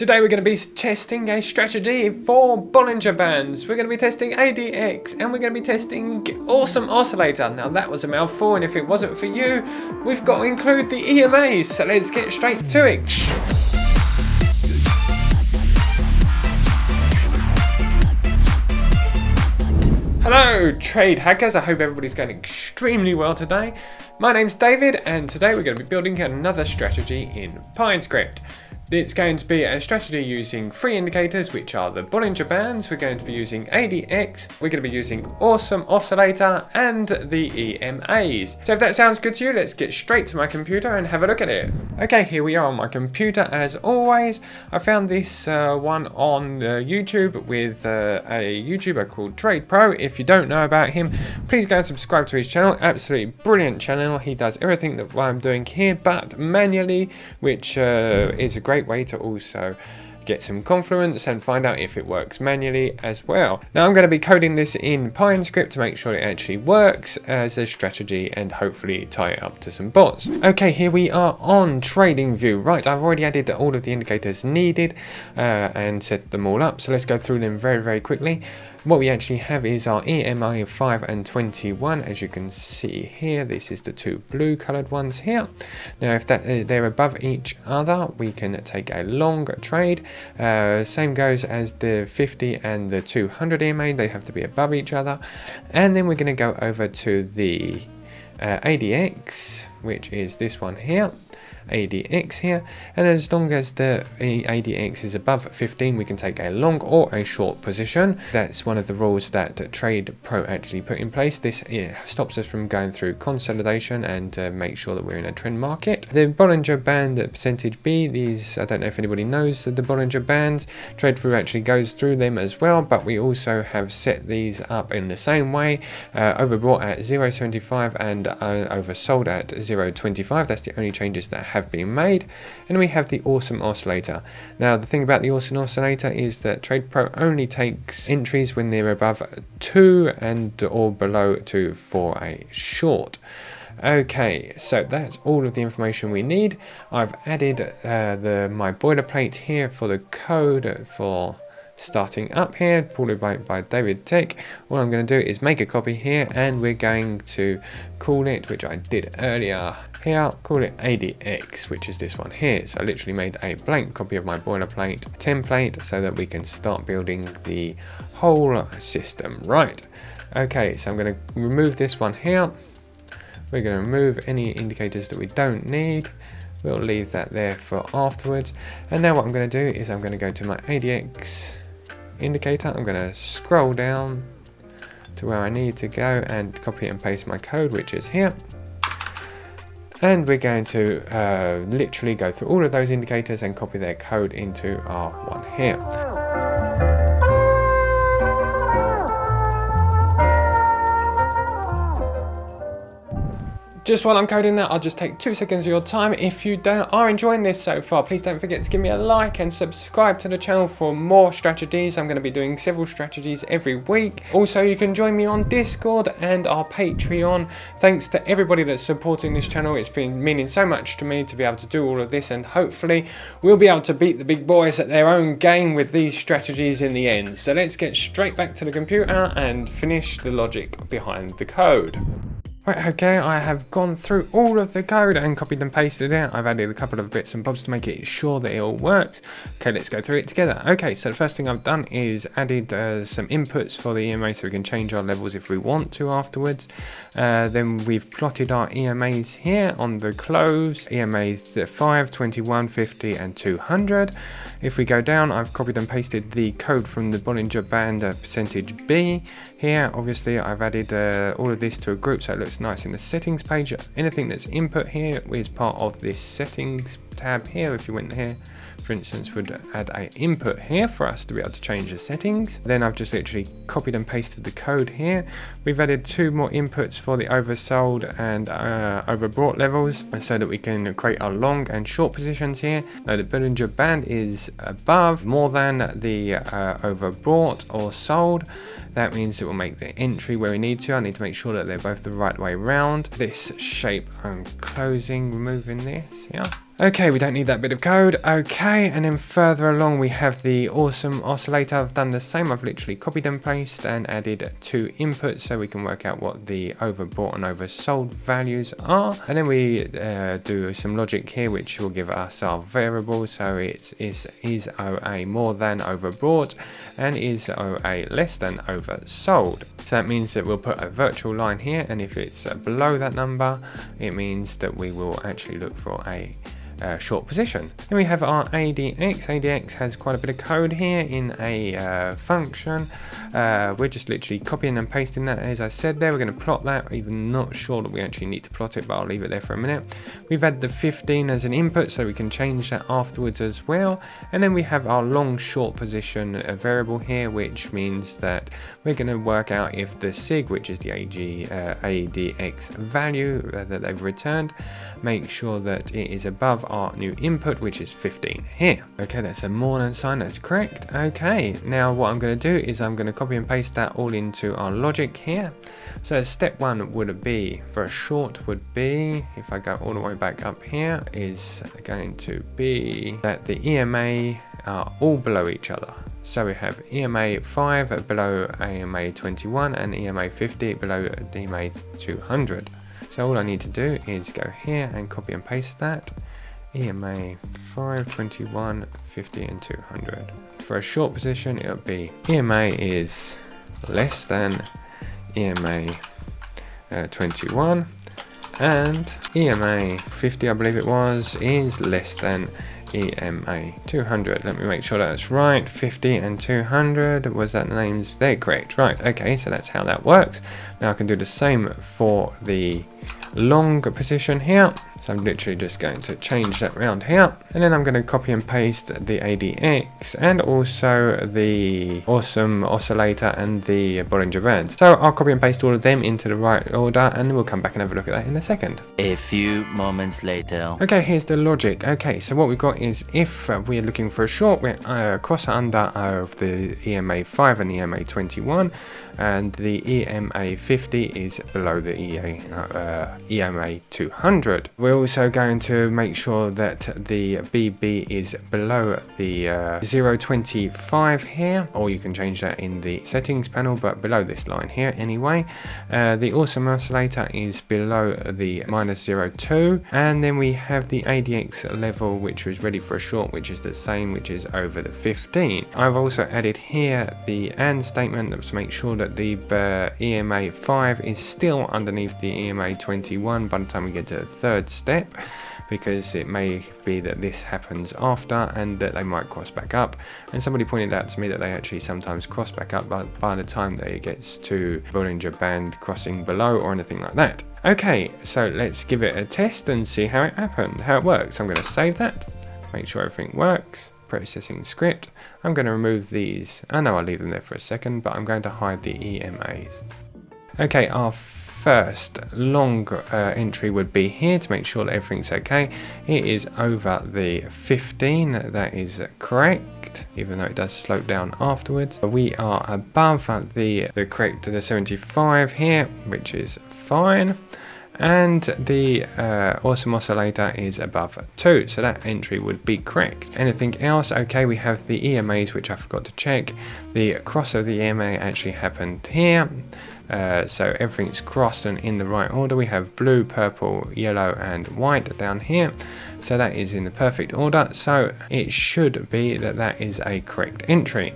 Today we're going to be testing a strategy for Bollinger Bands. We're going to be testing ADX and we're going to be testing Awesome Oscillator. Now that was a mouthful, and if it wasn't for you, we've got to include the EMAs. So let's get straight to it. Hello trade hackers, I hope everybody's going extremely well today. My name's David and today we're going to be building another strategy in PineScript. It's going to be a strategy using three indicators, which are the Bollinger Bands, we're going to be using ADX, we're going to be using Awesome Oscillator and the EMAs. So if that sounds good to you, let's get straight to my computer and have a look at it. Okay, here we are on my computer as always. I found this one on YouTube with a YouTuber called TradePro. If you don't know about him, please go and subscribe to his channel. Absolutely brilliant channel. He does everything that I'm doing here, but manually, which is a great way to also get some confluence and find out if it works manually as well. Now I'm going to be coding this in PineScript to make sure it actually works as a strategy and hopefully tie it up to some bots. Okay, here we are on TradingView. Right, I've already added all of the indicators needed and set them all up. So let's go through them very quickly. What we actually have is our EMA 5 and 21. As you can see here, this is the two blue colored ones here. Now if they're above each other, we can take a long trade. Same goes as the 50 and the 200 EMA, they have to be above each other. And then we're going to go over to the ADX, which is this one here. ADX here, and as long as the ADX is above 15, we can take a long or a short position. That's one of the rules that TradePro actually put in place. This stops us from going through consolidation and make sure that we're in a trend market. The Bollinger Band percentage B, these, I don't know if anybody knows the Bollinger Bands. TradePro actually goes through them as well, but we also have set these up in the same way, overbought at 0.75 and oversold at 0.25. That's the only changes that have been made. And we have the Awesome Oscillator. Now the thing about the Awesome Oscillator is that TradePro only takes entries when they're above 2 and or below 2 for a short. Okay, so that's all of the information we need. I've added my boilerplate here for the code for starting up here, pulled by David Tech. All I'm going to do is make a copy here, and we're going to call it, which I did earlier here, call it ADX, which is this one here. So I literally made a blank copy of my boilerplate template so that we can start building the whole system. Right, okay, so I'm going to remove this one here. We're going to remove any indicators that we don't need. We'll leave that there for afterwards. And now what I'm going to do is I'm going to go to my ADX indicator. I'm going to scroll down to where I need to go and copy and paste my code, which is here. And we're going to literally go through all of those indicators and copy their code into our one here. Just while I'm coding that, I'll just take 2 seconds of your time. If you are enjoying this so far, please don't forget to give me a like and subscribe to the channel for more strategies. I'm going to be doing several strategies every week. Also, you can join me on Discord and our Patreon. Thanks to everybody that's supporting this channel. It's been meaning so much to me to be able to do all of this, and hopefully we'll be able to beat the big boys at their own game with these strategies in the end. So let's get straight back to the computer and finish the logic behind the code. Right, okay, I have gone through all of the code and copied and pasted it. I've added a couple of bits and bobs to make it sure that it all works. Okay, let's go through it together. Okay, so the first thing I've done is added some inputs for the EMA so we can change our levels if we want to afterwards. Then we've plotted our EMAs here on the close. EMA 5, 21, 50 and 200. If we go down, I've copied and pasted the code from the Bollinger Band percentage B. Here, obviously, I've added all of this to a group so it looks nice in the settings page. Anything that's input here is part of this settings tab here. If you went here, for instance, would add an input here for us to be able to change the settings. Then I've just literally copied and pasted the code here. We've added 2 more inputs for the oversold and overbought levels so that we can create our long and short positions here. Now the Bollinger Band is above more than the overbought or sold. That means it will make the entry where we need to. I need to make sure that they're both the right way round. This shape I'm closing, removing this, yeah. Okay, we don't need that bit of code. Okay, and then further along we have the Awesome Oscillator. I've done the same. I've literally copied and pasted and added 2 inputs so we can work out what the overbought and oversold values are. And then we do some logic here, which will give us our variable. So it's is OA more than overbought and is OA less than oversold. So that means that we'll put a virtual line here, and if it's below that number, it means that we will actually look for a short position. Then we have our ADX. ADX has quite a bit of code here in a function. We're just literally copying and pasting that, as I said there. We're going to plot that. Even not sure that we actually need to plot it, but I'll leave it there for a minute. We've had the 15 as an input, so we can change that afterwards as well. And then we have our long short position variable here, which means that we're going to work out if the SIG, which is the ADX value that they've returned, make sure that it is above our new input, which is 15 here. Okay, that's a more than sign, that's correct. Okay, now what I'm going to do is I'm going to copy and paste that all into our logic here. So step 1 would be, for a short would be, if I go all the way back up here, is going to be that the EMA are all below each other. So we have EMA 5 below EMA 21 and EMA 50 below EMA 200. So all I need to do is go here and copy and paste that. EMA 5, 21, 50 and 200. For a short position, it'll be EMA is less than EMA 21 and EMA 50, I believe it was, is less than EMA 200. Let me make sure that's right. 50 and 200, was that names? They're correct. Right, okay, so that's how that works. Now I can do the same for the long position here. So I'm literally just going to change that round here, and then I'm going to copy and paste the ADX and also the Awesome Oscillator and the Bollinger Bands. So I'll copy and paste all of them into the right order, and we'll come back and have a look at that in a second. A few moments later. Okay, here's the logic. Okay, so what we've got is if we're looking for a short, we're cross under of the EMA 5 and EMA 21, and the EMA 50 is below the EMA 200. We're also going to make sure that the BB is below the 0.25 here, or you can change that in the settings panel, but below this line here anyway. The Awesome Oscillator is below the -0.2, and then we have the ADX level, which was ready for a short, which is the same, which is over the 15. I've also added here the AND statement to make sure that the EMA 5 is still underneath the EMA 21 by the time we get to the third step, because it may be that this happens after and that they might cross back up. And somebody pointed out to me that they actually sometimes cross back up by the time that it gets to Bollinger Band crossing below or anything like that. Okay, so let's give it a test and see how it works. I'm going to save that, make sure everything works. Processing script. I'm going to remove these. I know I'll leave them there for a second, but I'm going to hide the EMAs. Okay, our first long entry would be here to make sure that everything's okay. It is over the 15, that is correct, even though it does slope down afterwards. We are above the correct 75 here, which is fine. And the Awesome Oscillator is above 2, so that entry would be correct. Anything else? Okay, we have the EMAs, which I forgot to check. The cross of the EMA actually happened here. So everything's crossed and in the right order. We have blue, purple, yellow and white down here. So that is in the perfect order. So it should be that that is a correct entry.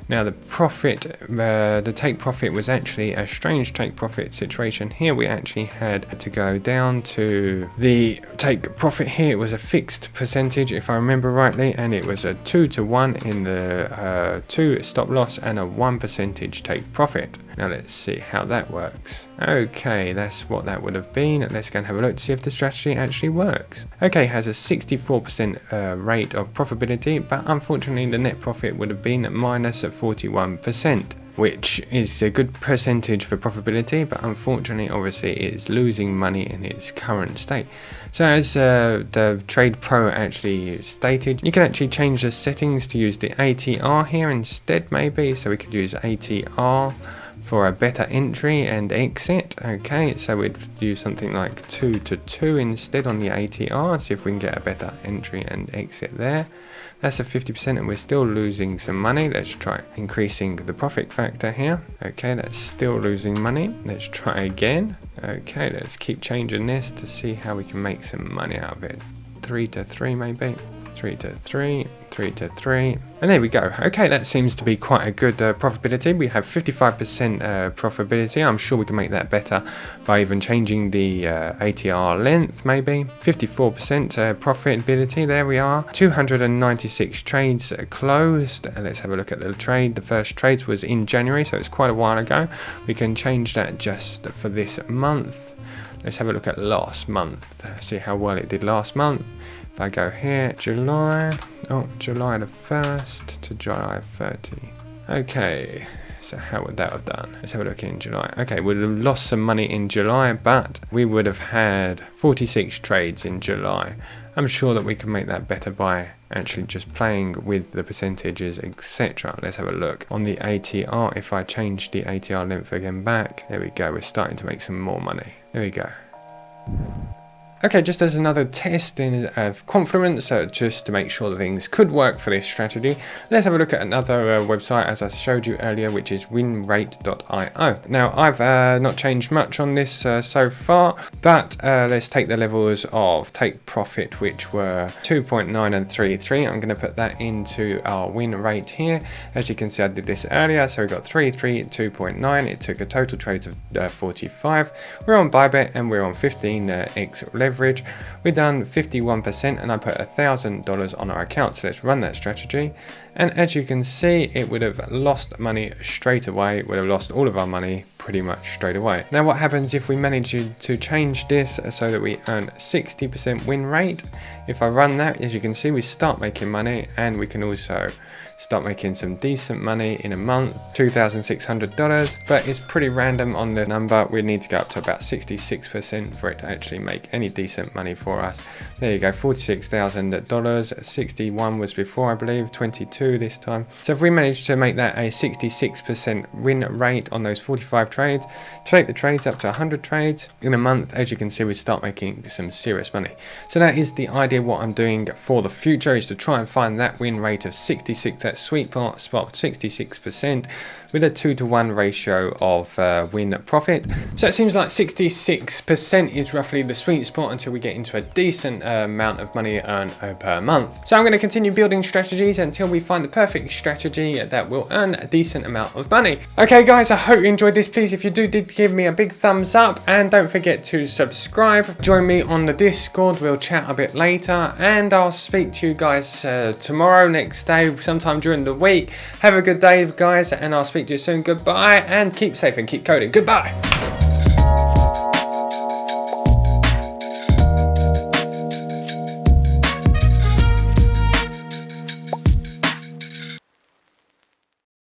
Now the profit, the take profit was actually a strange take profit situation here. We actually had to go down to the take profit here. It was a fixed percentage if I remember rightly, and it was a 2-to-1 in the 2 stop loss and a 1% take profit. Now let's see how that works. Okay, that's what that would have been. Let's go and have a look to see if the strategy actually works. Okay, it has a 64% rate of profitability, but unfortunately the net profit would have been minus 41%, which is a good percentage for profitability, but unfortunately obviously it's losing money in its current state. So as the TradePro actually stated, you can actually change the settings to use the ATR here instead maybe, so we could use ATR for a better entry and exit. Okay, so we'd use something like 2 to 2 instead on the ATR, see if we can get a better entry and exit there. That's a 50% and we're still losing some money. Let's try increasing the profit factor here. Okay, that's still losing money. Let's try again. Okay, let's keep changing this to see how we can make some money out of it. 3 to 3 maybe. 3 to 3, 3 to 3, and there we go. Okay, that seems to be quite a good profitability. We have 55% profitability. I'm sure we can make that better by even changing the ATR length maybe. 54% profitability, there we are. 296 trades closed. Let's have a look at the trade. The first trade was in January, so it's quite a while ago. We can change that just for this month. Let's have a look at last month, see how well it did last month. If I go here, July the 1st to July 30. Okay, so how would that have done? Let's have a look in July. Okay, we would have lost some money in July, but we would have had 46 trades in July. I'm sure that we can make that better by actually just playing with the percentages, etc. Let's have a look. On the ATR, if I change the ATR length again back, there we go, we're starting to make some more money. There we go. Okay, just as another test of confidence, just to make sure that things could work for this strategy, let's have a look at another website as I showed you earlier, which is winrate.io. Now, I've not changed much on this so far, but let's take the levels of take profit, which were 2.9 and 3.3. I'm going to put that into our win rate here. As you can see, I did this earlier, so we got 3.3, 2.9. It took a total trades of 45. We're on Bybit and we're on 15x leverage. We've done 51% and I put $1,000 on our account. So let's run that strategy. And as you can see, it would have lost money straight away. It would have lost all of our money pretty much straight away. Now what happens if we manage to change this so that we earn 60% win rate? If I run that, as you can see, we start making money, and we can also start making some decent money in a month, $2,600, but it's pretty random on the number. We need to go up to about 66% for it to actually make any decent money for us. There you go, $46,000, 61 was before, I believe, 22 this time. So if we manage to make that a 66% win rate on those 45 trades, take the trades up to 100 trades in a month, as you can see, we start making some serious money. So that is the idea. What I'm doing for the future is to try and find that win rate of 66, that sweet spot of 66% with a 2-to-1 ratio of win profit. So it seems like 66% is roughly the sweet spot until we get into a decent amount of money earned per month. So I'm going to continue building strategies until we find the perfect strategy that will earn a decent amount of money. Okay guys, I hope you enjoyed this. Please, if you did give me a big thumbs up, and don't forget to subscribe. Join me on the Discord, we'll chat a bit later, and I'll speak to you guys tomorrow, next day, sometime during the week. Have a good day guys, and I'll speak to you soon. Goodbye, and keep safe and keep coding. Goodbye.